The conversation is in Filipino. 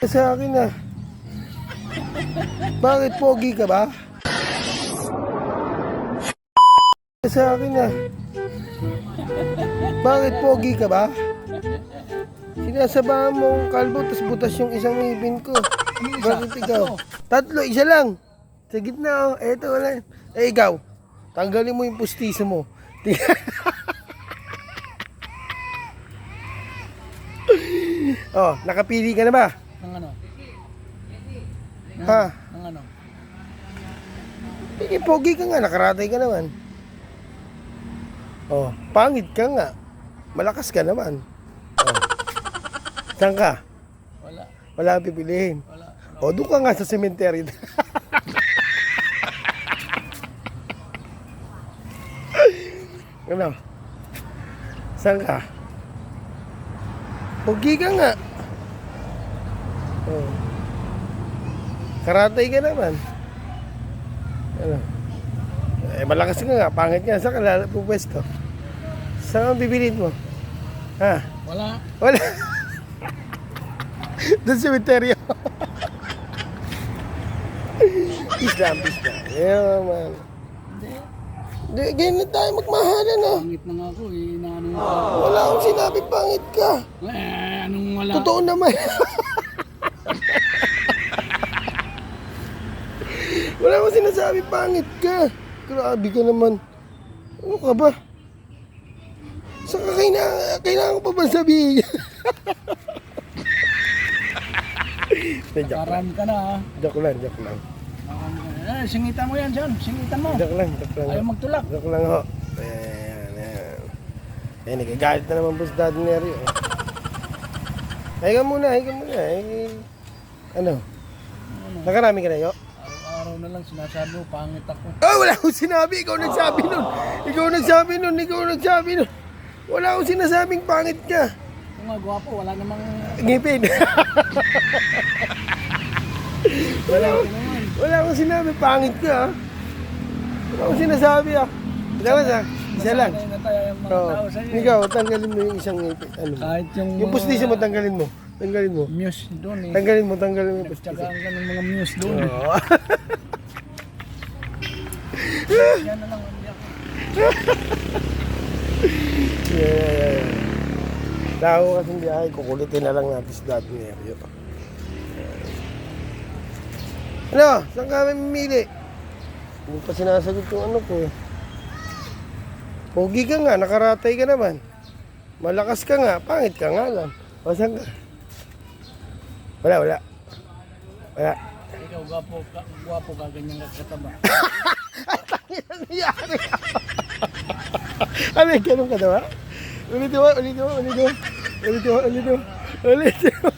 Sa akin na. Bakit pogi ka ba? Sa akin na. Bakit pogi ka ba? Sinasabahan mo ang kalbo tapos butas yung isang ngipin ko. Bakit ikaw? Tatlo, isa lang. Sa gitna, oh. Eto, wala. Eh, ikaw. Tanggalin mo yung pustiso mo. Oh, nakapili ka na ba? Ng ano? Ha? Ng ano? Eh, pogi ka nga, nakaratay ka naman. Oh, pangit ka nga. Malakas ka naman. Oh. Saan ka? Wala. Wala kang pipiliin. Wala. O, doon ka nga sa cemetery. Ano? Saan ka? Pogi ka nga. Oh. Karatay ka naman. Ano? Eh, malakas ka nga. Pangit nga. Saan ka pupwesto? Saan ang bibilin mo? Ha? Wala. Wala. Doon sa cemetery. Islam. Yeah, man. Hindi. Ganyan na tayo magmahalan, ah. Pangit na nga ako eh. Inaano mo ako. Wala akong sinabi pangit ka. Anong wala? Totoo naman. Wala akong sinasabi pangit ka. Grabe ka naman. Ano ka ba? Saan ka kailangan ko pa ba sabihin? Joke lang. Karam ka na ha. Joke lang. Singitan mo yan dyan. Singitan mo. Joke lang. Ayaw magtulak. Joke lang ho. Ayan. Eh, nagagalit na naman po si Daddy Neri. Higa muna. Ano? Nakarami ka na, yo? Araw-araw na lang sinasabi mo, pangit ako. Oh, wala akong sinabi. Ikaw nagsabi nun. Wala akong sinasabing pangit ka. Kung nga gwapo, wala namang... Ngipin. Wala akong sinabi pangit ka. Ah. Wala akong sinasabi ah. Isa lang. Masanay na tayo yung mga Oo. tao sa'yo. Ikaw, tanggalin mo yung isang ngipin. Ano? Kahit yung Yung pustiso mo, tanggalin mo. muse doon eh. Tanggalin mo yung pustiso. Nagtsagaan ka ng mga muse doon. Oo. Yan na lang ang iyak. Yeah. Tao kasi hindi ay kukulitin na lang natin si Daddy Neri. Ano? Saan ka mamimili? Hindi pa sinasagot yung ano ko eh. Pogi ka nga, nakaratay ka naman. Malakas ka nga, pangit ka nga lang. O saan ka? Wala. Ikaw, gwapo ka, ganyan kataba. Ay, nangyari. Ano, ganun ka diba? Ulitin mo.